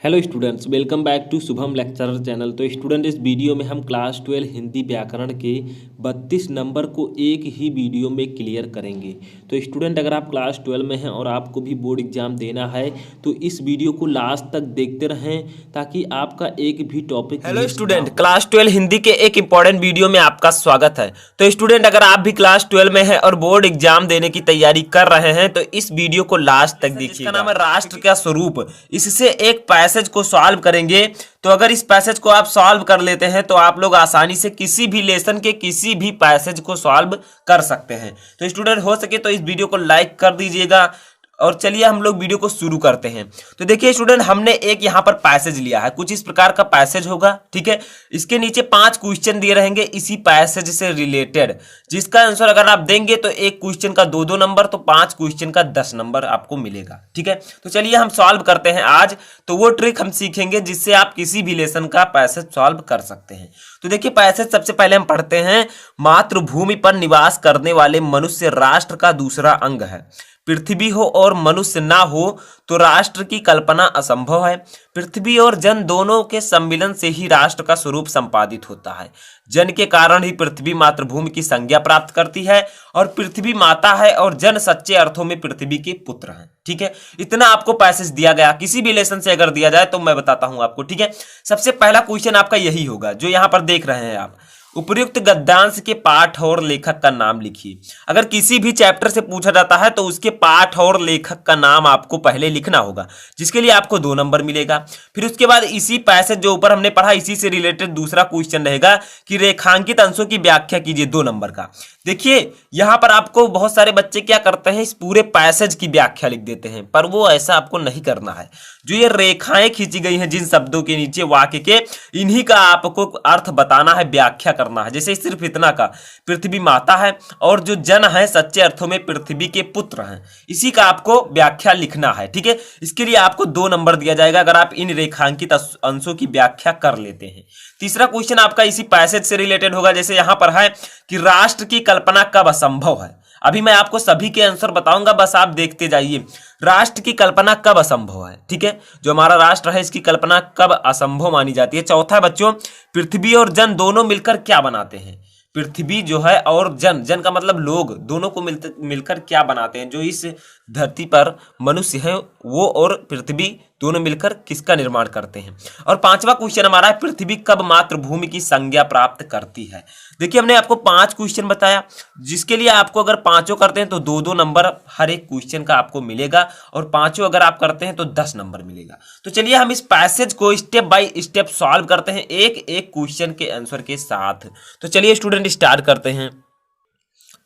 Hello students, welcome back to Shubham lecturer channel. तो student, इस video में हम क्लास 12 हिंदी व्याकरण के 32 नंबर को एक ही वीडियो में क्लियर करेंगे। तो स्टूडेंट, अगर आप क्लास 12 में हैं और आपको भी बोर्ड एग्जाम देना है तो इस वीडियो को लास्ट तक देखते रहें ताकि आपका एक भी topic hello student, class 12 Hindi के एक इंपॉर्टेंट वीडियो में आपका स्वागत है। तो स्टूडेंट, अगर आप भी क्लास 12 में हैं और बोर्ड एग्जाम देने की तैयारी कर रहे हैं तो इस वीडियो को लास्ट तक देखिए। इसका नाम है राष्ट्र का स्वरूप। इससे एक पैसेज को सॉल्व करेंगे। तो अगर इस पैसेज को आप सॉल्व कर लेते हैं तो आप लोग आसानी से किसी भी लेसन के किसी भी पैसेज को सॉल्व कर सकते हैं। तो स्टूडेंट, हो सके तो इस वीडियो को लाइक कर दीजिएगा और चलिए हम लोग वीडियो को शुरू करते हैं। तो देखिए स्टूडेंट, हमने एक यहाँ पर पैसेज लिया है, कुछ इस प्रकार का पैसेज होगा, ठीक है। इसके नीचे 5 क्वेश्चन दिए रहेंगे इसी पैसेज से रिलेटेड, जिसका आंसर अगर आप देंगे तो एक क्वेश्चन का 2-2 नंबर, तो 5 क्वेश्चन का 10 नंबर आपको मिलेगा, ठीक है। तो चलिए हम सॉल्व करते हैं आज। तो वो ट्रिक हम सीखेंगे जिससे आप किसी भी लेसन का पैसेज सॉल्व कर सकते हैं। तो देखिए पैसेज सबसे पहले हम पढ़ते हैं। मातृभूमि पर निवास करने वाले मनुष्य राष्ट्र का दूसरा अंग है। पृथ्वी हो और मनुष्य ना हो तो राष्ट्र की कल्पना असंभव है। पृथ्वी और जन दोनों के सम्मिलन से ही राष्ट्र का स्वरूप संपादित होता है। जन के कारण ही पृथ्वी मातृभूमि की संज्ञा प्राप्त करती है और पृथ्वी माता है और जन सच्चे अर्थों में पृथ्वी के पुत्र हैं, ठीक है। इतना आपको पैसेज दिया गया, किसी भी लेसन से अगर दिया जाए तो मैं बताता हूं आपको, ठीक है। सबसे पहला क्वेश्चन आपका यही होगा जो यहां पर देख रहे हैं आप। उपयुक्त गद्यांश के पाठ और लेखक का नाम लिखिए। अगर किसी भी चैप्टर से पूछा जाता है तो उसके पाठ और लेखक का नाम आपको पहले लिखना होगा, जिसके लिए आपको 2 नंबर मिलेगा। फिर उसके बाद इसी पैसेज जो ऊपर हमने पढ़ा इसी से रिलेटेड दूसरा क्वेश्चन रहेगा कि रेखांकित अंशों की व्याख्या कीजिए, 2 नंबर का। देखिए यहां पर आपको बहुत सारे बच्चे क्या करते हैं, इस पूरे पैसेज की व्याख्या लिख देते हैं, पर वो ऐसा आपको नहीं करना है। जो ये रेखाएं खींची गई हैं जिन शब्दों के नीचे वाक्य के, इन्हीं का आपको अर्थ बताना है, व्याख्या करना है। जैसे सिर्फ इतना का, पृथ्वी माता है और जो जन है सच्चे अर्थों में पृथ्वी के पुत्र हैं, इसी का आपको व्याख्या लिखना है, ठीक है। इसके लिए आपको 2 नंबर दिया जाएगा अगर आप इन रेखांकित अंशों की व्याख्या कर लेते हैं। तीसरा क्वेश्चन आपका इसी पैसेज से रिलेटेड होगा। जैसे यहां पर है कि राष्ट्र की कल्पना कब असंभव है। अभी मैं आपको सभी के आंसर बताऊंगा, बस आप देखते जाइए। राष्ट्र की कल्पना कब असंभव है, ठीक है। जो हमारा राष्ट्र है इसकी कल्पना कब असंभव मानी जाती है। चौथा बच्चों, पृथ्वी और जन दोनों मिलकर क्या बनाते हैं। पृथ्वी जो है और जन, जन का मतलब लोग, दोनों को मिलकर क्या बनाते हैं। जो इस धरती पर मनुष्य है वो और पृथ्वी दोनों मिलकर किसका निर्माण करते हैं। और 5वां क्वेश्चन हमारा है, पृथ्वी कब मातृभूमि की संज्ञा प्राप्त करती है। देखिए हमने आपको 5 क्वेश्चन बताया, जिसके लिए आपको अगर 5 करते हैं तो 2-2 नंबर हर एक क्वेश्चन का आपको मिलेगा, और 5 अगर आप करते हैं तो 10 नंबर मिलेगा। तो चलिए हम इस पैसेज को स्टेप बाय स्टेप सॉल्व करते हैं, एक एक क्वेश्चन के आंसर के साथ। तो चलिए स्टूडेंट स्टार्ट करते हैं।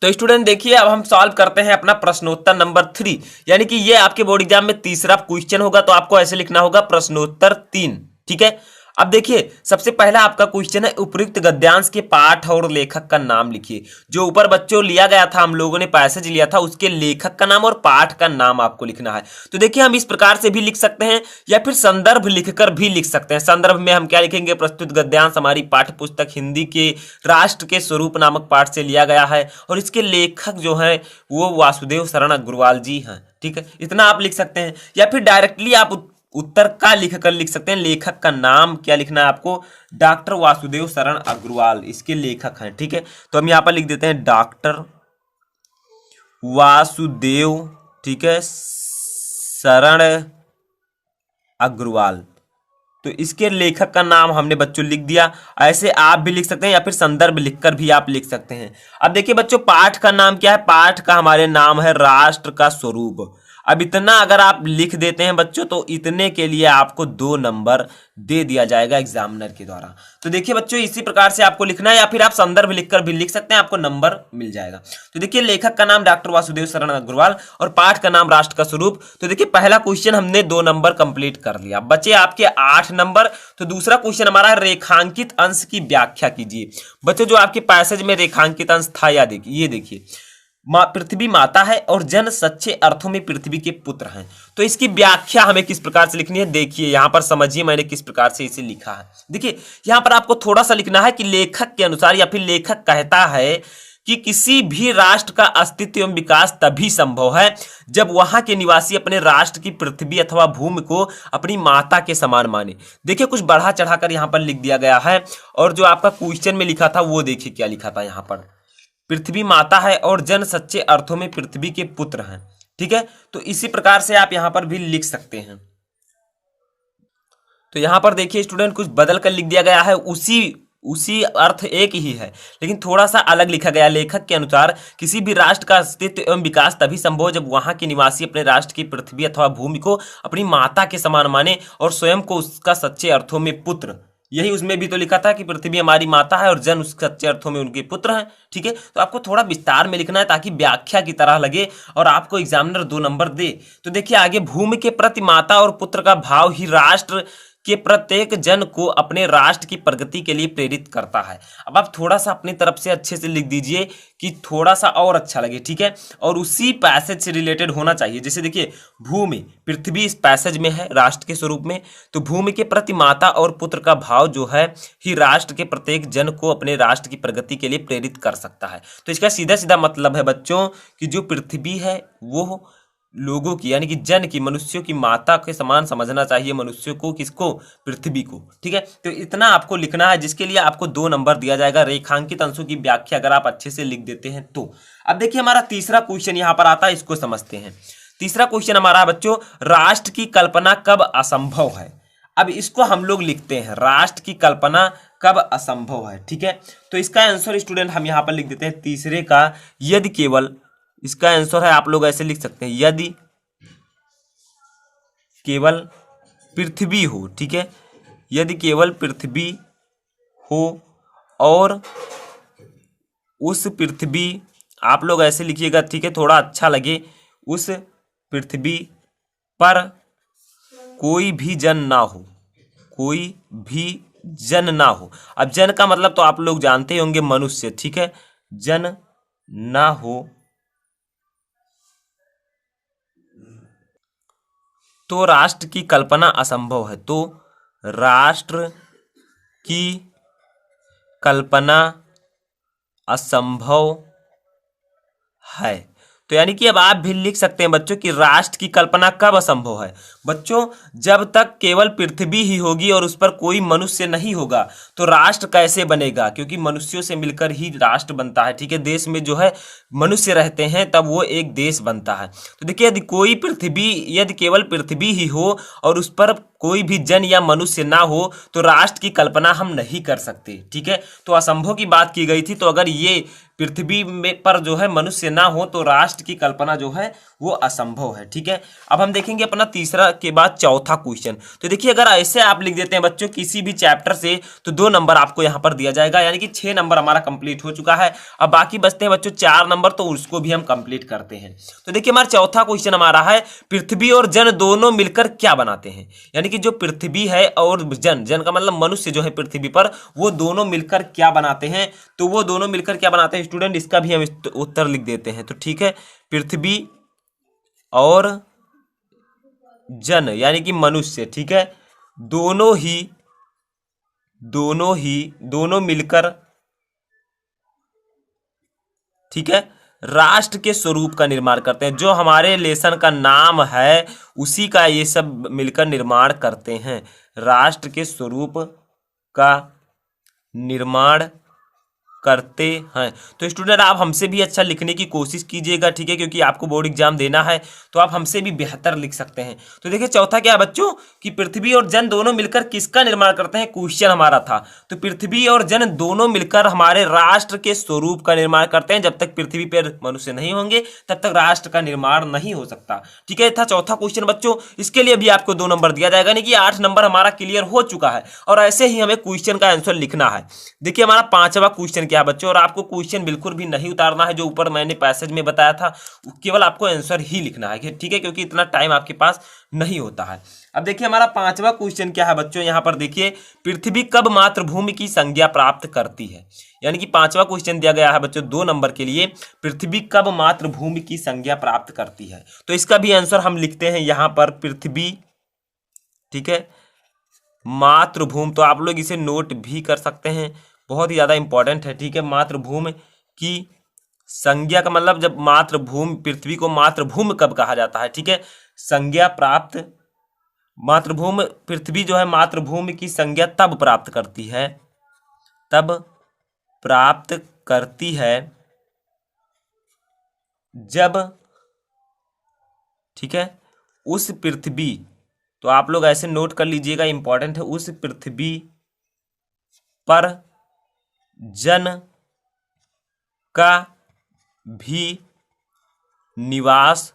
तो स्टूडेंट देखिए, अब हम सॉल्व करते हैं अपना प्रश्नोत्तर नंबर 3, यानी कि ये आपके बोर्ड एग्जाम में तीसरा क्वेश्चन होगा। तो आपको ऐसे लिखना होगा प्रश्नोत्तर 3, ठीक है। अब देखिए सबसे पहला आपका क्वेश्चन है, उपयुक्त गद्यांश के पाठ और लेखक का नाम लिखिए। जो ऊपर बच्चों लिया गया था, हम लोगों ने पैसेज लिया था, उसके लेखक का नाम और पाठ का नाम आपको लिखना है। तो देखिए हम इस प्रकार से भी लिख सकते हैं या फिर संदर्भ लिखकर भी लिख सकते हैं। संदर्भ में हम क्या लिखेंगे, प्रस्तुत गद्यांश हमारी पाठ्य पुस्तक हिंदी के राष्ट्र के स्वरूप नामक पाठ से लिया गया है और इसके लेखक जो है वो वासुदेव शरण अग्रवाल जी हैं, ठीक है। इतना आप लिख सकते हैं, या फिर डायरेक्टली आप उत्तर का लिखकर लिख सकते हैं। लेखक का नाम क्या लिखना है आपको, डॉक्टर वासुदेव शरण अग्रवाल इसके लेखक हैं, ठीक है। तो हम यहां पर लिख देते हैं डॉक्टर वासुदेव, ठीक है, शरण अग्रवाल। तो इसके लेखक का नाम हमने बच्चों लिख दिया। ऐसे आप भी लिख सकते हैं या फिर संदर्भ लिखकर भी आप लिख सकते हैं। अब देखिए बच्चों, पाठ का नाम क्या है। पाठ का हमारे नाम है राष्ट्र का स्वरूप। अब इतना अगर आप लिख देते हैं बच्चों तो इतने के लिए आपको 2 नंबर दे दिया जाएगा एग्जामिनर के द्वारा। तो देखिए बच्चों, इसी प्रकार से आपको लिखना है या फिर आप संदर्भ लिखकर भी लिख सकते हैं, आपको नंबर मिल जाएगा। तो देखिए लेखक का नाम डॉक्टर वासुदेव शरण अग्रवाल और पाठ का नाम राष्ट्र का स्वरूप। तो देखिए पहला क्वेश्चन हमने 2 नंबर कंप्लीट कर लिया, बचे आपके 8 नंबर। तो दूसरा क्वेश्चन हमारा रेखांकित अंश की व्याख्या कीजिए। बच्चों जो आपके पैसेज में रेखांकित अंश था, या देखिए ये देखिए, पृथ्वी माता है और जन सच्चे अर्थों में पृथ्वी के पुत्र हैं। तो इसकी व्याख्या हमें किस प्रकार से लिखनी है, देखिए यहां पर समझिए मैंने किस प्रकार से इसे लिखा है। देखिए यहां पर आपको थोड़ा सा लिखना है कि लेखक के अनुसार, या फिर लेखक कहता है कि किसी भी राष्ट्र का अस्तित्व एवं विकास तभी संभव है जब वहां के निवासी अपने राष्ट्र की पृथ्वी अथवा भूमि को अपनी माता के समान माने। देखिए कुछ बढ़ा चढ़ाकर यहां पर लिख दिया गया है, और जो आपका क्वेश्चन में लिखा था वो देखिए क्या लिखा था यहां पर। पृथ्वी माता है और जन सच्चे अर्थों में पृथ्वी के पुत्र हैं। ठीक है, तो इसी प्रकार से आप यहां पर भी लिख सकते हैं। तो यहां पर देखिए स्टूडेंट कुछ बदल कर लिख दिया गया है, उसी अर्थ एक ही है लेकिन थोड़ा सा अलग लिखा गया। लेखक के अनुसार किसी भी राष्ट्र का अस्तित्व एवं विकास तभी संभव है जब वहां के निवासी अपने राष्ट्र की पृथ्वी अथवा भूमि को अपनी माता के समान माने और स्वयं को उसका सच्चे अर्थों में पुत्र। यही उसमें भी तो लिखा था कि पृथ्वी हमारी माता है और जन उसके सच्चे अर्थों में उनके पुत्र हैं। ठीक है, तो आपको थोड़ा विस्तार में लिखना है ताकि व्याख्या की तरह लगे और आपको एग्जामिनर 2 नंबर दे। तो देखिए आगे, भूमि के प्रति माता और पुत्र का भाव ही राष्ट्र के प्रत्येक जन को अपने राष्ट्र की प्रगति के लिए प्रेरित करता है। अब आप थोड़ा सा अपनी तरफ से अच्छे से लिख दीजिए कि थोड़ा सा और अच्छा लगे। ठीक है, और उसी पैसेज से रिलेटेड होना चाहिए। जैसे देखिए, भूमि पृथ्वी इस पैसेज में है राष्ट्र के स्वरूप में, तो भूमि के प्रति माता और पुत्र का भाव जो है ही राष्ट्र के प्रत्येक जन को अपने राष्ट्र की प्रगति के लिए प्रेरित कर सकता है। तो इसका सीधा सीधा मतलब है बच्चों कि जो पृथ्वी है वो लोगों की यानी कि जन की, मनुष्यों की माता के समान समझना चाहिए मनुष्यों को। किसको? पृथ्वी को। ठीक है, तो इतना आपको लिखना है जिसके लिए आपको 2 नंबर दिया जाएगा। रेखांकित अंशों की व्याख्या अगर आप अच्छे से लिख देते हैं तो। अब देखिए हमारा तीसरा क्वेश्चन यहां पर आता है, इसको समझते हैं। तीसरा क्वेश्चन हमारा बच्चों, राष्ट्र की कल्पना कब असंभव है। अब इसको हम लोग लिखते हैं, राष्ट्र की कल्पना कब असंभव है। ठीक है, तो इसका आंसर स्टूडेंट हम यहां पर लिख देते हैं तीसरे का, यदि केवल, इसका आंसर है आप लोग ऐसे लिख सकते हैं, यदि केवल पृथ्वी हो। ठीक है, यदि केवल पृथ्वी हो और उस पृथ्वी, आप लोग ऐसे लिखिएगा, ठीक है, थोड़ा अच्छा लगे, उस पृथ्वी पर कोई भी जन ना हो, कोई भी जन ना हो। अब जन का मतलब तो आप लोग जानते होंगे, मनुष्य। ठीक है, जन ना हो तो राष्ट्र की कल्पना असंभव है। तो राष्ट्र की कल्पना असंभव है। तो यानी कि अब आप भी लिख सकते हैं बच्चों कि राष्ट्र की कल्पना कब असंभव है। बच्चों, जब तक केवल पृथ्वी ही होगी और उस पर कोई मनुष्य नहीं होगा तो राष्ट्र कैसे बनेगा, क्योंकि मनुष्यों से मिलकर ही राष्ट्र बनता है। ठीक है, देश में जो है मनुष्य रहते हैं तब वो एक देश बनता है। तो देखिए, यदि केवल पृथ्वी ही हो और उस पर कोई भी जन या मनुष्य ना हो तो राष्ट्र की कल्पना हम नहीं कर सकते। ठीक है, तो असंभव की बात की गई थी, तो अगर ये पृथ्वी में पर जो है मनुष्य ना हो तो राष्ट्र की कल्पना जो है वो असंभव है। ठीक है, अब हम देखेंगे अपना तीसरा के बाद चौथा क्वेश्चन। तो देखिए, अगर ऐसे आप लिख देते हैं बच्चों किसी भी चैप्टर से तो 2 नंबर आपको यहां पर दिया जाएगा, यानी कि 6 नंबर हमारा कंप्लीट हो चुका है। अब बाकी बचते हैं बच्चों 4 नंबर, तो उसको भी हम कंप्लीट करते हैं। तो देखिए, हमारा चौथा क्वेश्चन हमारा है, पृथ्वी और जन दोनों मिलकर क्या बनाते हैं। यानी कि जो पृथ्वी है और जन का मतलब मनुष्य जो है पृथ्वी पर, वो दोनों मिलकर क्या बनाते हैं। तो वो दोनों मिलकर क्या बनाते हैं स्टूडेंट, इसका भी हम उत्तर लिख देते हैं। तो ठीक है, पृथ्वी और जन यानी कि मनुष्य, ठीक है, दोनों मिलकर, ठीक है, राष्ट्र के स्वरूप का निर्माण करते हैं। जो हमारे लेसन का नाम है उसी का ये सब मिलकर निर्माण करते हैं, राष्ट्र के स्वरूप का निर्माण करते हैं। तो स्टूडेंट आप हमसे भी अच्छा लिखने की कोशिश कीजिएगा। ठीक है, क्योंकि आपको बोर्ड एग्जाम देना है तो आप हमसे भी बेहतर लिख सकते हैं। तो देखिए, चौथा क्या है बच्चों कि पृथ्वी और जन दोनों मिलकर किसका निर्माण करते हैं, क्वेश्चन हमारा था। तो पृथ्वी और जन दोनों मिलकर हमारे राष्ट्र के स्वरूप का निर्माण करते हैं। जब तक पृथ्वी पर मनुष्य नहीं होंगे तब तक राष्ट्र का निर्माण नहीं हो सकता। ठीक है, था चौथा क्वेश्चन बच्चों। इसके लिए भी आपको 2 नंबर दिया जाएगा, यानी कि 8 नंबर हमारा क्लियर हो चुका है। और ऐसे ही हमें क्वेश्चन का आंसर लिखना है। देखिए, हमारा 5वां क्वेश्चन क्या बच्चों, और आपको क्वेश्चन बिल्कुल भी नहीं उतारना है जो ऊपर मैंने पैसेज में बताया था, केवल आपको आंसर ही लिखना है। ठीक है, क्योंकि इतना टाइम आपके पास नहीं होता है। अब देखिए, हमारा 5वां क्वेश्चन क्या है बच्चों, यहां पर देखिए, पृथ्वी कब मातृभूमि की संज्ञा प्राप्त करती है। यानी कि 5वां क्वेश्चन दिया गया है बच्चों 2 नंबर के लिए, पृथ्वी कब मातृभूमि की संज्ञा प्राप्त करती है। तो इसका भी आंसर हम लिखते हैं यहां पर, पृथ्वी, ठीक है, मातृभूमि। तो आप लोग इसे नोट भी कर सकते हैं, बहुत ही ज्यादा इंपॉर्टेंट है। ठीक है, मातृभूमि की संज्ञा का मतलब जब मातृभूमि, पृथ्वी को मातृभूमि कब कहा जाता है, ठीक है। संज्ञा प्राप्त, मातृभूमि, पृथ्वी जो है मातृभूमि की संज्ञा तब प्राप्त करती है, तब प्राप्त करती है जब, ठीक है, उस पृथ्वी, तो आप लोग ऐसे नोट कर लीजिएगा, इंपॉर्टेंट है, उस पृथ्वी पर जन का भी निवास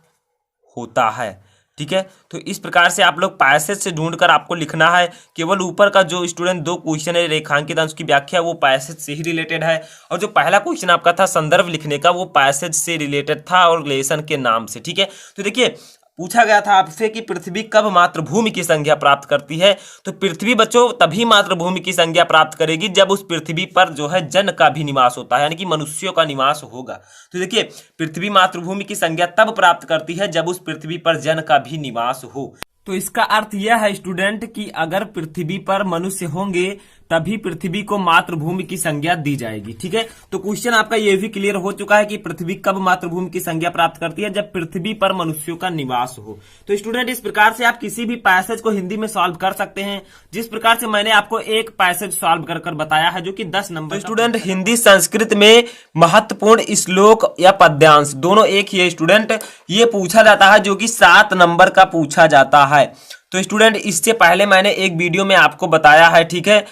होता है, ठीक है। तो इस प्रकार से आप लोग पैसेज से ढूंढकर आपको लिखना है। केवल ऊपर का जो स्टूडेंट 2 क्वेश्चन है रेखांकित अंश की व्याख्या, वो पैसेज से ही रिलेटेड है, और जो पहला क्वेश्चन आपका था संदर्भ लिखने का, वो पैसेज से रिलेटेड था और लेसन के नाम से, ठीक है। तो देखिए पूछा गया था आपसे कि पृथ्वी कब मातृभूमि की संज्ञा प्राप्त करती है, तो पृथ्वी बच्चों तभी मातृभूमि की संज्ञा प्राप्त करेगी जब उस पृथ्वी पर जो है जन का भी निवास होता है, यानी कि मनुष्यों का निवास होगा। तो देखिए पृथ्वी मातृभूमि की संज्ञा तब प्राप्त करती है जब उस पृथ्वी पर जन का भी निवास हो। तो इसका अर्थ यह है स्टूडेंट कि अगर पृथ्वी पर मनुष्य होंगे तभी पृथ्वी को मातृभूमि की संज्ञा दी जाएगी, ठीक है। तो क्वेश्चन आपका यह भी क्लियर हो चुका है कि पृथ्वी कब मातृभूमि की संज्ञा प्राप्त करती है, जब पृथ्वी पर मनुष्यों का निवास हो। तो स्टूडेंट इस प्रकार से आप किसी भी पैसेज को हिंदी में सॉल्व कर सकते हैं, जिस प्रकार से मैंने आपको एक पैसेज सॉल्व कर बताया है जो कि 10 नंबर। तो स्टूडेंट हिंदी संस्कृत में महत्वपूर्ण श्लोक या पद्यांश दोनों एक ही है स्टूडेंट, ये पूछा जाता है जो कि 7 नंबर का पूछा जाता है। तो स्टूडेंट इससे पहले मैंने एक वीडियो में आपको बताया है, ठीक है,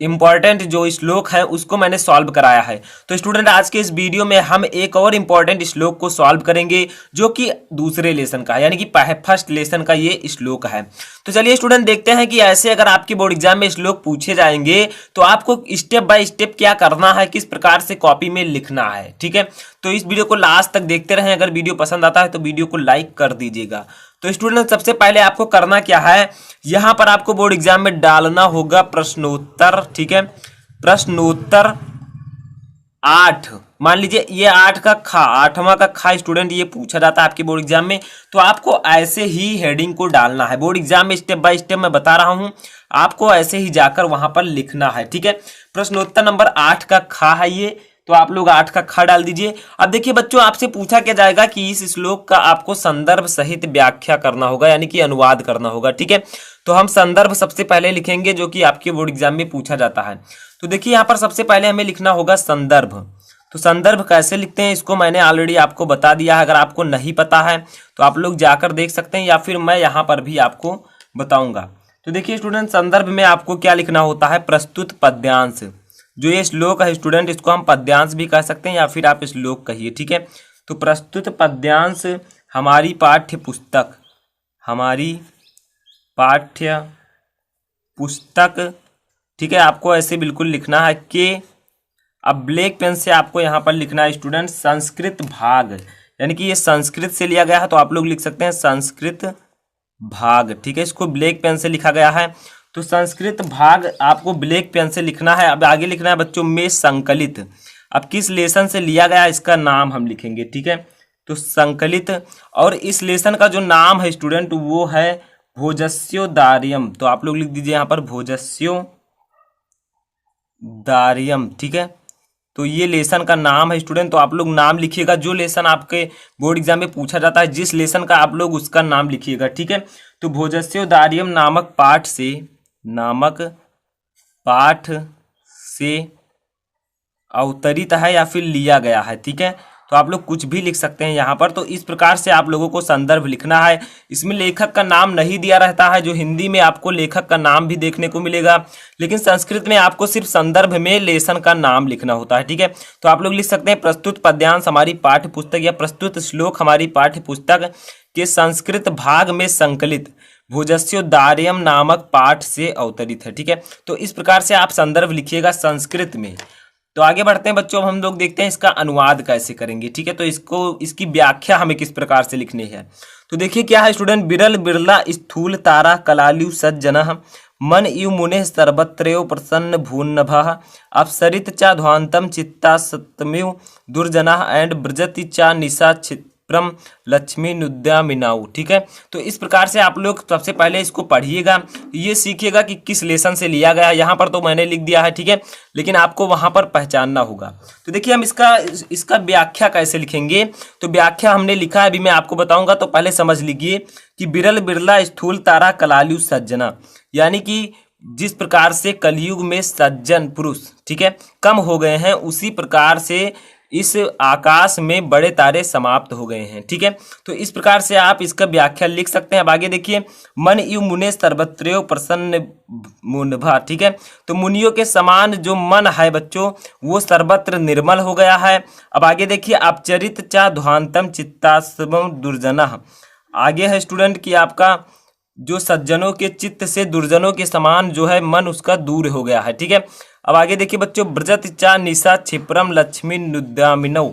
इंपॉर्टेंट जो श्लोक है उसको मैंने सॉल्व कराया है। तो स्टूडेंट आज के इस वीडियो में हम एक और इंपॉर्टेंट श्लोक को सॉल्व करेंगे जो कि दूसरे लेसन का है, यानी कि फर्स्ट लेसन का ये श्लोक है। तो चलिए स्टूडेंट देखते हैं कि ऐसे अगर आपकी बोर्ड एग्जाम में श्लोक पूछे जाएंगे तो आपको स्टेप बाय स्टेप क्या करना है, किस प्रकार से कॉपी में लिखना है, ठीक है। तो इस वीडियो को लास्ट तक देखते रहें। अगर वीडियो पसंद आता है तो वीडियो को लाइक कर दीजिएगा। तो स्टूडेंट सबसे पहले आपको करना क्या है, यहां पर आपको बोर्ड एग्जाम में डालना होगा प्रश्नोत्तर, ठीक है, प्रश्नोत्तर 8। मान लीजिए ये 8 का खा, 8वां का खा स्टूडेंट ये पूछा जाता है आपके बोर्ड एग्जाम में, तो आपको ऐसे ही हेडिंग को डालना है। बोर्ड एग्जाम में स्टेप बाय स्टेप मैं बता रहा हूं, आपको ऐसे ही जाकर वहां पर लिखना है, ठीक है। प्रश्नोत्तर नंबर 8 का खा है ये, तो आप लोग 8 का खा डाल दीजिए। अब देखिए बच्चों आपसे पूछा क्या जाएगा कि इस श्लोक का आपको संदर्भ सहित व्याख्या करना होगा, यानी कि अनुवाद करना होगा, ठीक है। तो हम संदर्भ सबसे पहले लिखेंगे जो कि आपके बोर्ड एग्जाम में पूछा जाता है। तो देखिए यहाँ पर सबसे पहले हमें लिखना होगा संदर्भ। तो संदर्भ कैसे लिखते हैं इसको मैंने ऑलरेडी आपको बता दिया है, अगर आपको नहीं पता है तो आप लोग जाकर देख सकते हैं या फिर मैं यहाँ पर भी आपको बताऊंगा। तो देखिए स्टूडेंट संदर्भ में आपको क्या लिखना होता है, प्रस्तुत पद्यांश। जो ये श्लोक है स्टूडेंट इसको हम पद्यांश भी कह सकते हैं या फिर आप श्लोक कहिए, ठीक है। तो प्रस्तुत पद्यांश हमारी पाठ्य पुस्तक, हमारी पाठ्य पुस्तक, ठीक है, आपको ऐसे बिल्कुल लिखना है कि अब ब्लैक पेन से आपको यहाँ पर लिखना है स्टूडेंट संस्कृत भाग, यानी कि ये संस्कृत से लिया गया है तो आप लोग लिख सकते हैं संस्कृत भाग, ठीक है, इसको ब्लैक पेन से लिखा गया है। तो संस्कृत भाग आपको ब्लैक पेन से लिखना है। अब आगे लिखना है बच्चों में संकलित। अब किस लेसन से लिया गया इसका नाम हम लिखेंगे, ठीक है। तो संकलित, और इस लेसन का जो नाम है स्टूडेंट वो है भोजस्योदार्यम। तो आप लोग लिख दीजिए यहाँ पर भोजस्योदार्यम, ठीक है। तो ये लेसन का नाम है स्टूडेंट, तो आप लोग नाम लिखिएगा जो लेसन आपके बोर्ड एग्जाम में पूछा जाता है, जिस लेसन का आप लोग उसका नाम लिखिएगा, ठीक है। तो भोजस्योदार्यम नामक पाठ से अवतरित है या फिर लिया गया है, ठीक है। तो आप लोग कुछ भी लिख सकते हैं यहाँ पर। तो इस प्रकार से आप लोगों को संदर्भ लिखना है। इसमें लेखक का नाम नहीं दिया रहता है, जो हिंदी में आपको लेखक का नाम भी देखने को मिलेगा, लेकिन संस्कृत में आपको सिर्फ संदर्भ में लेसन का नाम लिखना होता है, ठीक है। तो आप लोग लिख सकते हैं प्रस्तुत पद्यांश हमारी पाठ्य पुस्तक या प्रस्तुत श्लोक हमारी पाठ्य पुस्तक के संस्कृत भाग में संकलित भोजस्योदार्यम नामक पाठ से अवतरित है, ठीक है। तो इस प्रकार से आप संदर्भ लिखिएगा संस्कृत में। तो आगे बढ़ते हैं बच्चों, हम लोग देखते हैं इसका अनुवाद कैसे करेंगे, ठीक है। तो इसकी व्याख्या हमें किस प्रकार से लिखनी है। तो देखिए क्या है स्टूडेंट, बिरल बिरला स्थूल तारा कलालु सज्जनः मन इव मुने सर्वत्रयो प्रसन्न भून्नभः अप्सरित चा ध्वांतम चित्ता सतमिव दुर्जनः एंड ब्रजति चा निशा क्षिप्रम लक्ष्मीनुद्यामिनाऊ। ठीक है, तो इस प्रकार से आप लोग सबसे पहले इसको पढ़िएगा, ये सीखिएगा कि किस लेसन से लिया गया है। यहाँ पर तो मैंने लिख दिया है, ठीक है, लेकिन आपको वहाँ पर पहचानना होगा। तो देखिए हम इसका व्याख्या कैसे लिखेंगे। तो व्याख्या हमने लिखा है, अभी मैं आपको बताऊंगा, तो पहले समझ लीजिए कि बिरल बिरला स्थूल तारा कलालु सज्जना, यानी कि जिस प्रकार से कलयुग में सज्जन पुरुष, ठीक है, कम हो गए हैं, उसी प्रकार से इस आकाश में बड़े तारे समाप्त हो गए हैं। ठीक है, तो इस प्रकार से आप इसका व्याख्या लिख सकते हैं। अब आगे देखिए, मन यु मुने सर्वत्रयो प्रसन्न मुनभा। ठीक है, तो मुनियों के समान जो मन है बच्चों वो सर्वत्र निर्मल हो गया है। अब आगे देखिए, अपचरित चा ध्वांतम चित्तास्मम दुर्जना। आगे है स्टूडेंट कि आपका जो सज्जनों के चित्त से दुर्जनों के समान जो है मन उसका दूर हो गया है। ठीक है, अब आगे देखिए बच्चों, ब्रजत चा निशा क्षिप्रम लक्ष्मी नुद्यामिनौ।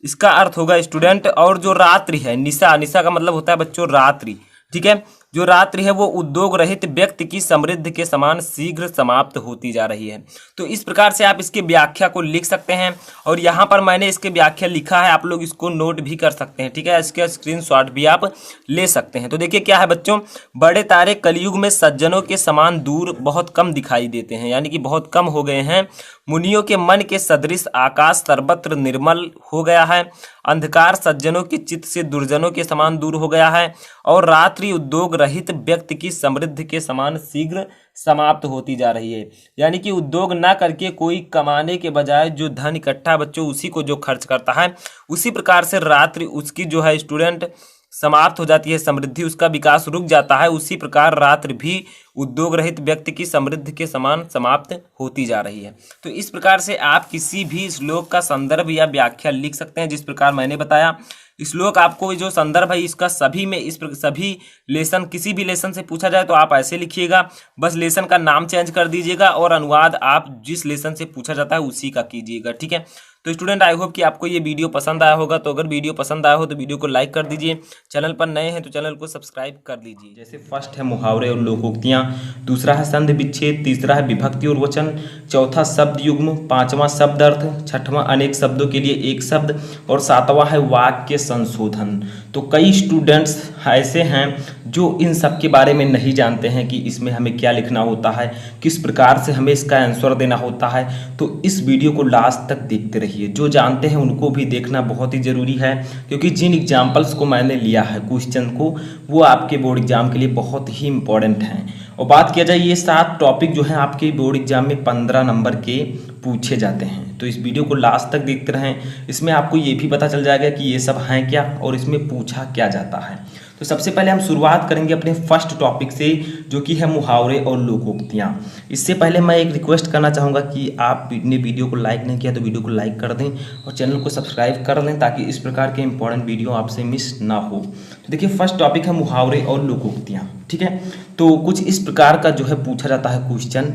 इसका अर्थ होगा स्टूडेंट, और जो रात्रि है, निशा, निशा का मतलब होता है बच्चों रात्रि। ठीक है, जो रात्रि है वो उद्योग रहित व्यक्ति की समृद्धि के समान शीघ्र समाप्त होती जा रही है। तो इस प्रकार से आप इसके व्याख्या को लिख सकते हैं, और यहाँ पर मैंने इसके व्याख्या लिखा है, आप लोग इसको नोट भी कर सकते हैं। ठीक है, इसके स्क्रीनशॉट भी आप ले सकते हैं। तो देखिए क्या है बच्चों, बड़े तारे कलयुग में सज्जनों के समान दूर बहुत कम दिखाई देते हैं, यानी कि बहुत कम हो गए हैं। मुनियों के मन के सदृश आकाश सर्वत्र निर्मल हो गया है। अंधकार सज्जनों के चित्त से दुर्जनों के समान दूर हो गया है, और रात्रि उद्योग रहित व्यक्ति की समृद्धि के समान शीघ्र समाप्त होती जा रही है। यानी कि उद्योग ना करके कोई कमाने के बजाय जो धन इकट्ठा बच्चों उसी को जो खर्च करता है, उसी प्रकार से रात्रि उसकी जो है स्टूडेंट समाप्त हो जाती है, समृद्धि उसका विकास रुक जाता है। उसी प्रकार रात्रि भी उद्योग रहित व्यक्ति की समृद्धि के समान समाप्त होती जा रही है। तो इस प्रकार से आप किसी भी श्लोक का संदर्भ या व्याख्या लिख सकते हैं, जिस प्रकार मैंने बताया। श्लोक आपको जो संदर्भ है इसका सभी में सभी लेसन, किसी भी लेसन से पूछा जाए तो आप ऐसे लिखिएगा, बस लेसन का नाम चेंज कर दीजिएगा और अनुवाद आप जिस लेसन से पूछा जाता है उसी का कीजिएगा। ठीक है, तो स्टूडेंट आई होप कि आपको ये वीडियो पसंद आया होगा। तो अगर वीडियो पसंद आया हो तो वीडियो को लाइक कर दीजिए, चैनल पर नए हैं तो चैनल को सब्सक्राइब कर लीजिए। जैसे फर्स्ट है मुहावरे और लोकोक्तियाँ, दूसरा है संधि विच्छेद, तीसरा है विभक्ति और वचन, चौथा शब्द युग्म, पांचवा शब्द अर्थ, छठवां अनेक शब्दों के लिए एक शब्द, और सातवां है वाक्य संशोधन। तो कई स्टूडेंट्स ऐसे हैं जो इन सब के बारे में नहीं जानते हैं कि इसमें हमें क्या लिखना होता है, किस प्रकार से हमें इसका आंसर देना होता है। तो इस वीडियो को लास्ट तक देखते रहिए, जो जानते हैं उनको भी देखना बहुत ही ज़रूरी है, क्योंकि जिन एग्जाम्पल्स को मैंने लिया है क्वेश्चन को, वो आपके बोर्ड एग्जाम के लिए बहुत ही इंपॉर्टेंट हैं। और बात किया जाए, ये 7 टॉपिक जो हैं आपके बोर्ड एग्जाम में 15 नंबर के पूछे जाते हैं। तो इस वीडियो को लास्ट तक देखते रहें, इसमें आपको ये भी पता चल जाएगा कि ये सब हैं क्या और इसमें पूछा क्या जाता है। तो सबसे पहले हम शुरुआत करेंगे अपने फर्स्ट टॉपिक से, जो कि है मुहावरे और लोकोक्तियाँ। इससे पहले मैं एक रिक्वेस्ट करना चाहूँगा कि आपने वीडियो को लाइक नहीं किया तो वीडियो को लाइक कर दें और चैनल को सब्सक्राइब कर लें, ताकि इस प्रकार के इंपॉर्टेंट वीडियो आपसे मिस ना हो। तो देखिए फर्स्ट टॉपिक है मुहावरे और लोकोक्तियाँ। ठीक है, तो कुछ इस प्रकार का जो है पूछा जाता है क्वेश्चन।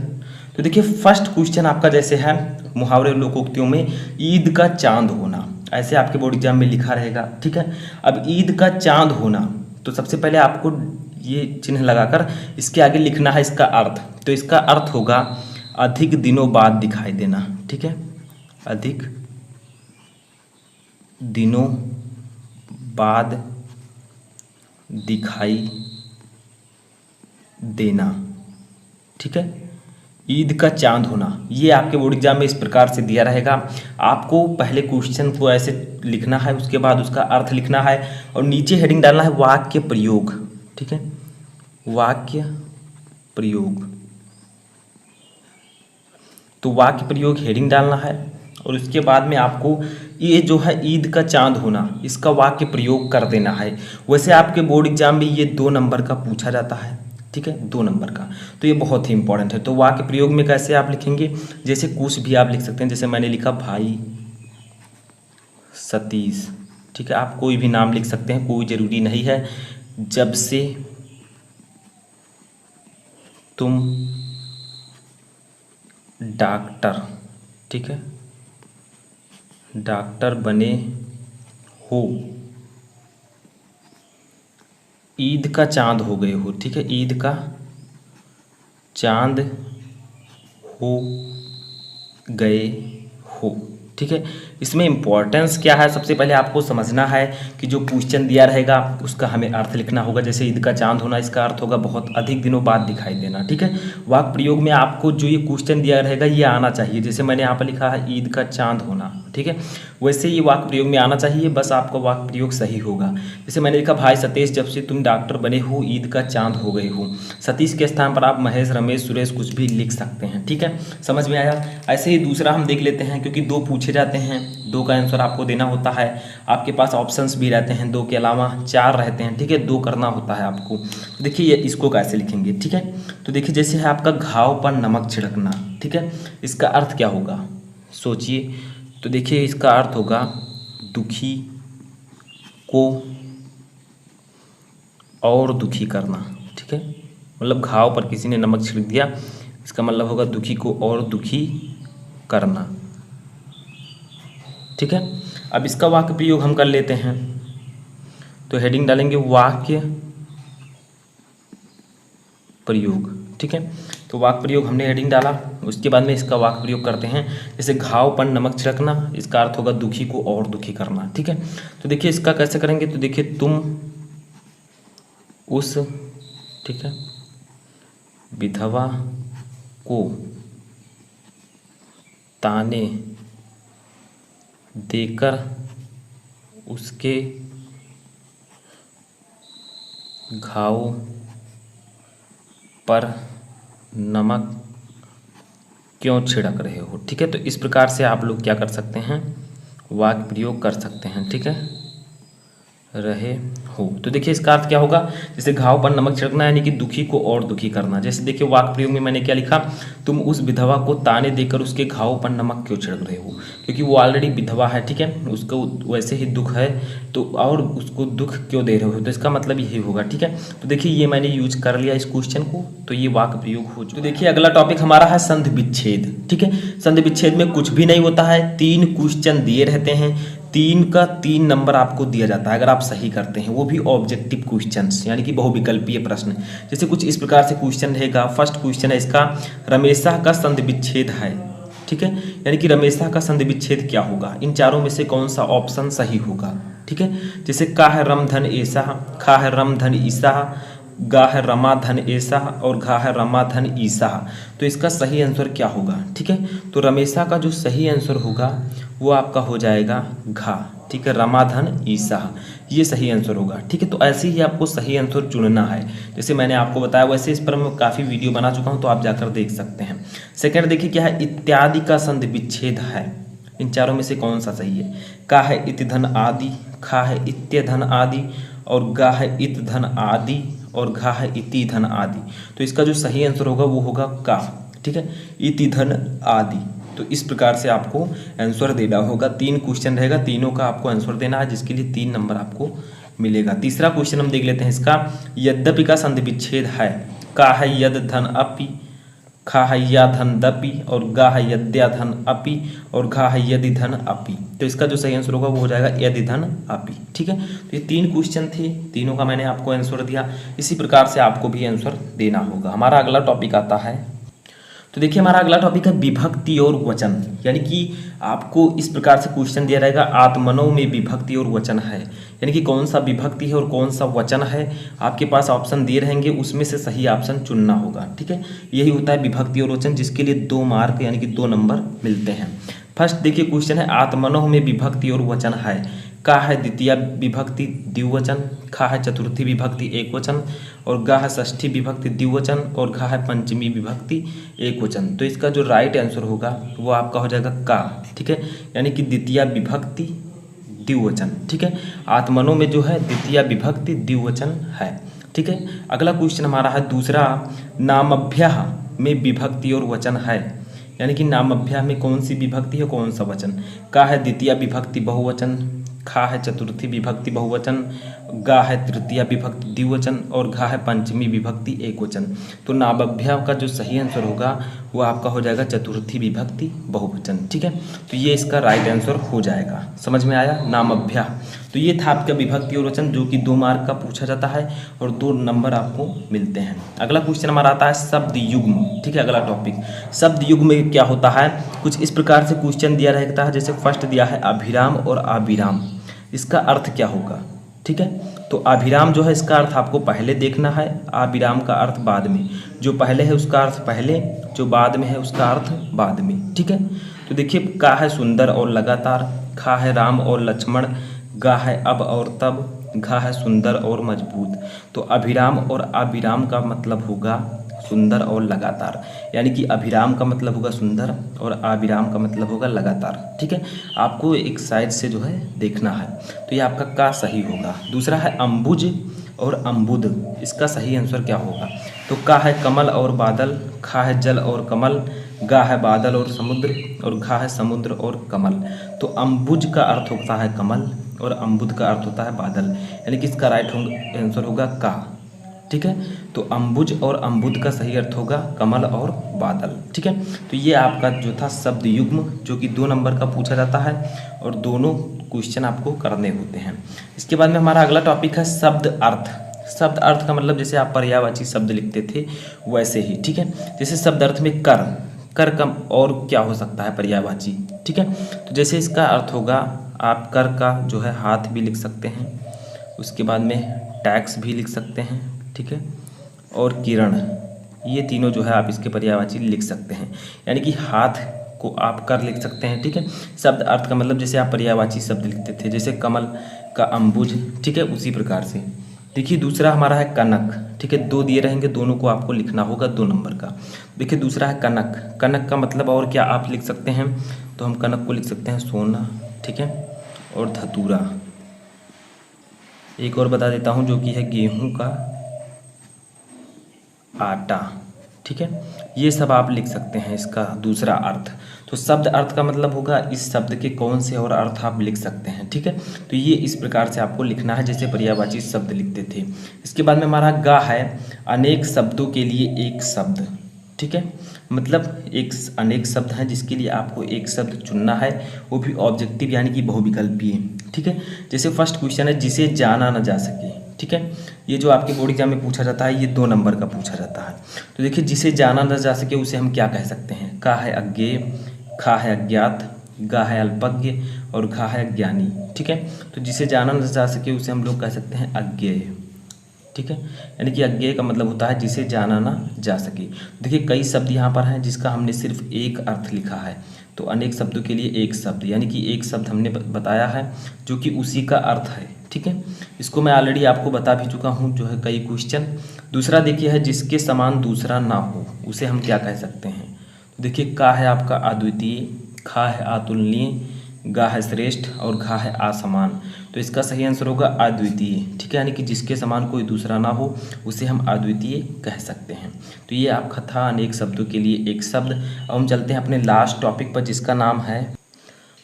तो देखिए फर्स्ट क्वेश्चन आपका जैसे है मुहावरे और लोकोक्तियों में, ईद का चांद होना, ऐसे आपके बोर्ड एग्जाम में लिखा रहेगा। ठीक है, अब ईद का चांद होना, तो सबसे पहले आपको ये चिन्ह लगाकर इसके आगे लिखना है इसका अर्थ। तो इसका अर्थ होगा अधिक दिनों बाद दिखाई देना। ठीक है, अधिक दिनों बाद दिखाई देना। ठीक है, ईद का चांद होना, ये आपके बोर्ड एग्जाम में इस प्रकार से दिया रहेगा। आपको पहले क्वेश्चन को ऐसे लिखना है, उसके बाद उसका अर्थ लिखना है और नीचे हेडिंग डालना है वाक्य प्रयोग। ठीक है, वाक्य प्रयोग, तो वाक्य प्रयोग हेडिंग डालना है और उसके बाद में आपको ये जो है ईद का चांद होना, इसका वाक्य प्रयोग कर देना है। वैसे आपके बोर्ड एग्जाम में ये 2 नंबर का पूछा जाता है। ठीक है, 2 नंबर का, तो ये बहुत ही इंपॉर्टेंट है। तो वाक्य प्रयोग में कैसे आप लिखेंगे, जैसे कुछ भी आप लिख सकते हैं, जैसे मैंने लिखा भाई सतीश। ठीक है, आप कोई भी नाम लिख सकते हैं, कोई ज़रूरी नहीं है। जब से तुम डॉक्टर, ठीक है, डॉक्टर बने हो, ईद का चांद हो गए हो। ठीक है, ईद का चांद हो गए हो। ठीक है। इसमें इम्पोर्टेंस क्या है, सबसे पहले आपको समझना है कि जो क्वेश्चन दिया रहेगा उसका हमें अर्थ लिखना होगा। जैसे ईद का चांद होना, इसका अर्थ होगा बहुत अधिक दिनों बाद दिखाई देना। ठीक है। वाक्य प्रयोग में आपको जो ये क्वेश्चन दिया रहेगा ये आना चाहिए। जैसे मैंने यहाँ पर लिखा है ईद का चांद होना, ठीक है, वैसे ये वाक्य प्रयोग में आना चाहिए, बस आपका वाक्य प्रयोग सही होगा। जैसे मैंने लिखा भाई सतीश जब से तुम डॉक्टर बने हो ईद का चांद हो गए हो। सतीश के स्थान पर आप महेश, रमेश, सुरेश कुछ भी लिख सकते हैं। ठीक है, समझ में आया। ऐसे ही दूसरा हम देख लेते हैं, क्योंकि 2 पूछे जाते हैं, 2 का आंसर आपको देना होता है। आपके पास ऑप्शंस भी रहते हैं, 2 के अलावा 4 रहते हैं। ठीक है, 2 करना होता है आपको। देखिए इसको कैसे लिखेंगे। ठीक है, तो देखिए जैसे है आपका घाव पर नमक छिड़कना। ठीक है, इसका अर्थ क्या होगा सोचिए। तो देखिए इसका अर्थ होगा दुखी को और दुखी करना। ठीक है, मतलब घाव पर किसी ने नमक छिड़क दिया, इसका मतलब होगा दुखी को और दुखी करना। ठीक है, अब इसका वाक्य प्रयोग हम कर लेते हैं। तो हेडिंग डालेंगे वाक्य प्रयोग। ठीक है, तो वाक्य प्रयोग हमने हेडिंग डाला, उसके बाद में इसका वाक्य प्रयोग करते हैं। जैसे घाव पर नमक छिड़कना, इसका अर्थ होगा दुखी को और दुखी करना। ठीक है, तो देखिए इसका कैसे करेंगे। तो देखिए तुम उस, ठीक है, विधवा को ताने देकर उसके घाव पर नमक क्यों छिड़क रहे हो। ठीक है, तो इस प्रकार से आप लोग क्या कर सकते हैं, वाक्य प्रयोग कर सकते हैं। ठीक है, रहे हो। तो देखिए इसका अर्थ क्या होगा, जैसे घाव पर नमक छिड़कना यानी कि दुखी को और दुखी करना। जैसे देखिए वाक्य प्रयोग में मैंने क्या लिखा, तुम उस विधवा को ताने देकर उसके घाव पर नमक क्यों छिड़क रहे हो, क्योंकि वो ऑलरेडी विधवा है। ठीक है, उसको वैसे ही दुख है, तो और उसको दुख क्यों दे रहे हो, तो इसका मतलब यही होगा। ठीक है, तो देखिए ये मैंने यूज कर लिया इस क्वेश्चन को, तो ये वाक्य प्रयोग हो। तो देखिए अगला टॉपिक हमारा है संधि विच्छेद। ठीक है, संधि विच्छेद में कुछ भी नहीं होता है, 3 क्वेश्चन दिए रहते हैं, 3 का 3 नंबर आपको दिया जाता है अगर आप सही करते हैं, वो भी ऑब्जेक्टिव क्वेश्चंस यानी कि बहुविकल्पीय प्रश्न। जैसे कुछ इस प्रकार से क्वेश्चन रहेगा। फर्स्ट क्वेश्चन है इसका, रमेशा का संधि विच्छेद है। ठीक है, यानी कि रमेशा का संधि विच्छेद क्या होगा, इन चारों में से कौन सा ऑप्शन सही होगा। ठीक है, जैसे का है रम धन ऐसा, खा है रम धन ईसा, गा है रमा धन ऐसा और घा है रमा धन ईसा। तो इसका सही आंसर क्या होगा। ठीक है, तो रमेशा का जो सही आंसर होगा वो आपका हो जाएगा घा। ठीक है, रमाधन ईसा, ये सही आंसर होगा। ठीक है, तो ऐसे ही आपको सही आंसर चुनना है। जैसे मैंने आपको बताया वैसे इस पर मैं काफ़ी वीडियो बना चुका हूँ, तो आप जाकर देख सकते हैं। सेकंड देखिए क्या है, इत्यादि का संधि विच्छेद है, इन चारों में से कौन सा सही है। का है इत धन आदि, खा है इत्य धन आदि और गा है इत धन आदि और घा है इति धन आदि। तो इसका जो सही आंसर होगा वो होगा का। ठीक है, इति धन आदि। तो इस प्रकार से आपको आंसर देना होगा। 3 क्वेश्चन रहेगा, तीनों का आपको आंसर देना है, जिसके लिए 3 नंबर आपको मिलेगा। तीसरा क्वेश्चन हम देख लेते हैं इसका, यद्यपि का संधि विच्छेद है। का है यद धन अपि, खा है या धन दपि और गा है यद्या धन अपि और घा है यदि धन अपि। तो इसका जो सही आंसर होगा वो हो जाएगा यदि धन अपि। ठीक है, तो ये 3 क्वेश्चन थे, तीनों का मैंने आपको आंसर दिया। इसी प्रकार से आपको भी आंसर देना होगा। हमारा अगला टॉपिक आता है, तो देखिए हमारा अगला टॉपिक है विभक्ति और वचन। यानी कि आपको इस प्रकार से क्वेश्चन दिया रहेगा, आत्मनों में विभक्ति और वचन है, यानी कि कौन सा विभक्ति है और कौन सा वचन है। आपके पास ऑप्शन दिए रहेंगे, उसमें से सही ऑप्शन चुनना होगा। ठीक है, यही होता है विभक्ति और वचन, जिसके लिए 2 मार्क यानी कि 2 नंबर मिलते हैं। फर्स्ट देखिए क्वेश्चन है, आत्मनों में विभक्ति और वचन है। का है द्वितीय विभक्ति द्विवचन, खा है चतुर्थी विभक्ति एकवचन और गा है षष्ठी विभक्ति द्विवचन और घा है पंचमी विभक्ति एकवचन। तो इसका जो राइट आंसर होगा वो आपका हो जाएगा का। ठीक है, यानी कि द्वितीय विभक्ति द्विवचन। ठीक है, आत्मनों में जो है द्वितीय विभक्ति द्विवचन है। ठीक है, अगला क्वेश्चन हमारा है दूसरा, नामभ्यः में विभक्ति और वचन है। यानी कि नामभ्यः में कौन सी विभक्ति है कौन सा वचन। का है द्वितीय विभक्ति बहुवचन, खा है चतुर्थी विभक्ति बहुवचन, गा है तृतीया विभक्ति द्विवचन और घा है पंचमी विभक्ति एकवचन। तो नामभ्या का जो सही आंसर होगा वो आपका हो जाएगा चतुर्थी विभक्ति बहुवचन। ठीक है, तो ये इसका राइट आंसर हो जाएगा। समझ में आया, नामभ्या। तो ये था आपका विभक्ति और वचन जो कि 2 मार्क का पूछा जाता है और 2 नंबर आपको मिलते हैं। अगला क्वेश्चन हमारा आता है शब्द युग्म। ठीक है, अगला टॉपिक शब्द युग्म में क्या होता है, कुछ इस प्रकार से क्वेश्चन दिया रहता है। जैसे फर्स्ट दिया है अभिराम और अविराम, इसका अर्थ क्या होगा। ठीक है, तो अभिराम जो है इसका अर्थ आपको पहले देखना है, अविराम का अर्थ बाद में। जो पहले है उसका अर्थ पहले, जो बाद में है उसका अर्थ बाद में। ठीक है, तो देखिए का है सुंदर और लगातार, खा है राम और लक्ष्मण, गा है अब और तब, घा है सुंदर और मजबूत। तो अभिराम और अविराम का मतलब होगा सुंदर और लगातार, यानी कि अभिराम का मतलब होगा सुंदर और अविराम का मतलब होगा लगातार। ठीक है, आपको एक साइड से जो है देखना है। तो ये आपका का सही होगा। दूसरा है अम्बुज और अम्बुद, इसका सही आंसर क्या होगा। तो का है कमल और बादल, खा है जल और कमल, गा है बादल और समुद्र और घा है समुद्र और कमल। तो अम्बुज का अर्थ होता है कमल और अम्बुद का अर्थ होता है बादल, यानी कि इसका राइट आंसर होगा का। ठीक है, तो अम्बुज और अम्बुद का सही अर्थ होगा कमल और बादल। ठीक है, तो ये आपका जो था शब्द युग्म जो कि 2 नंबर का पूछा जाता है और दोनों क्वेश्चन आपको करने होते हैं। इसके बाद में हमारा अगला टॉपिक है शब्द अर्थ। शब्द अर्थ का मतलब जैसे आप पर्यायवाची शब्द लिखते थे वैसे ही। ठीक है, जैसे शब्द अर्थ में कर, कर का और क्या हो सकता है पर्यायवाची। ठीक है, तो जैसे इसका अर्थ होगा आप कर का जो है हाथ भी लिख सकते हैं, उसके बाद में टैक्स भी लिख सकते हैं। ठीक है, और किरण, ये तीनों जो है आप इसके पर्यायवाची लिख सकते हैं, यानी कि हाथ को आप कर लिख सकते हैं। ठीक है, शब्द अर्थ का मतलब जैसे आप पर्यायवाची शब्द लिखते थे, जैसे कमल का अम्बुज। ठीक है, उसी प्रकार से देखिए दूसरा हमारा है कनक। ठीक है, 2 दिए रहेंगे, दोनों को आपको लिखना होगा 2 नंबर का। देखिए दूसरा है कनक। कनक का मतलब और क्या आप लिख सकते हैं, तो हम कनक को लिख सकते हैं सोना। ठीक है, और धतूरा। एक और बता देता हूँ जो कि है गेहूं का आटा। ठीक है, ये सब आप लिख सकते हैं इसका दूसरा अर्थ। तो शब्द अर्थ का मतलब होगा इस शब्द के कौन से और अर्थ आप लिख सकते हैं। ठीक है, तो ये इस प्रकार से आपको लिखना है जैसे पर्यायवाची शब्द लिखते थे। इसके बाद में हमारा गा है अनेक शब्दों के लिए एक शब्द। ठीक है, मतलब एक अनेक शब्द हैं जिसके लिए आपको एक शब्द चुनना है, वो भी ऑब्जेक्टिव यानी कि बहुविकल्पीय। ठीक है, जैसे फर्स्ट क्वेश्चन है जिसे जाना न जा सके। ठीक है, ये जो आपके बोर्ड एग्जाम में पूछा जाता है ये 2 नंबर का पूछा जाता है। तो देखिए जिसे जाना न जा सके उसे हम क्या कह सकते हैं। का है अज्ञेय, खा है अज्ञात, गा है अल्पज्ञ और घा है ज्ञानी। ठीक है, तो जिसे जाना न जा सके उसे हम लोग कह सकते हैं अज्ञेय। ठीक है, यानी कि अज्ञेय का मतलब होता है जिसे जाना ना जा सके। देखिए कई शब्द यहाँ पर हैं जिसका हमने सिर्फ एक अर्थ लिखा है, तो अनेक शब्दों के लिए एक शब्द, यानी कि एक शब्द हमने बताया है जो कि उसी का अर्थ है। ठीक है, इसको मैं ऑलरेडी आपको बता भी चुका हूँ जो है कई क्वेश्चन। दूसरा देखिए है जिसके समान दूसरा ना हो उसे हम क्या कह सकते हैं। तो देखिए का है आपका अद्वितीय, खा है अतुलनीय, गा है श्रेष्ठ और घा है असमान। तो इसका सही आंसर होगा अद्वितीय। ठीक है, यानी कि जिसके समान कोई दूसरा ना हो उसे हम अद्वितीय कह सकते हैं। तो ये आपका था अनेक शब्दों के लिए एक शब्द। अब हम चलते हैं अपने लास्ट टॉपिक पर जिसका नाम है,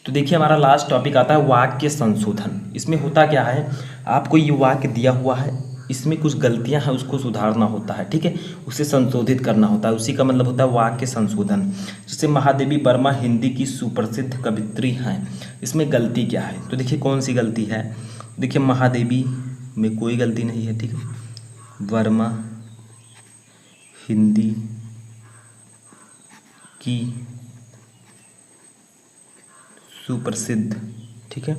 तो देखिए हमारा लास्ट टॉपिक आता है वाक्य संशोधन। इसमें होता क्या है, आपको ये वाक्य दिया हुआ है, इसमें कुछ गलतियां हैं उसको सुधारना होता है। ठीक है, उसे संशोधित करना होता है, उसी का मतलब होता है वाक्य संशोधन। जैसे महादेवी वर्मा हिंदी की सुप्रसिद्ध कवित्री हैं, इसमें गलती क्या है। तो देखिए कौन सी गलती है। देखिए महादेवी में कोई गलती नहीं है। ठीक है, वर्मा हिंदी की सुप्रसिद्ध, ठीक है,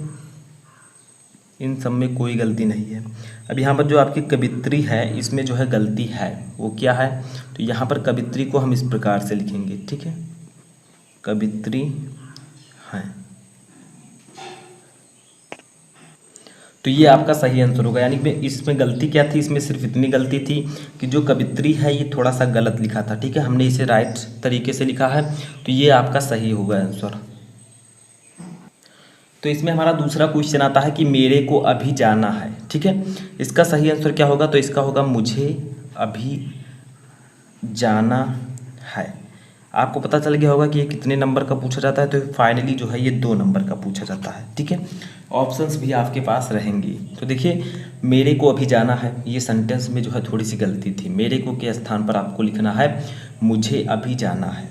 इन सब में कोई गलती नहीं है। अब यहाँ पर जो आपकी कवित्री है इसमें जो है गलती है, वो क्या है। तो यहाँ पर कवित्री को हम इस प्रकार से लिखेंगे। ठीक है, कवित्री है, तो ये आपका सही आंसर होगा। यानी कि इसमें गलती क्या थी, इसमें सिर्फ इतनी गलती थी कि जो कवित्री है ये थोड़ा सा गलत लिखा था। ठीक है, हमने इसे राइट तरीके से लिखा है, तो ये आपका सही होगा आंसर। तो इसमें हमारा दूसरा क्वेश्चन आता है कि मेरे को अभी जाना है। ठीक है, इसका सही आंसर क्या होगा। तो इसका होगा मुझे अभी जाना है। आपको पता चल गया होगा कि ये कितने नंबर का पूछा जाता है। तो फाइनली जो है ये 2 नंबर का पूछा जाता है। ठीक है, ऑप्शंस भी आपके पास रहेंगी। तो देखिए, मेरे को अभी जाना है, ये सेंटेंस में जो है थोड़ी सी गलती थी। मेरे को के स्थान पर आपको लिखना है मुझे अभी जाना है।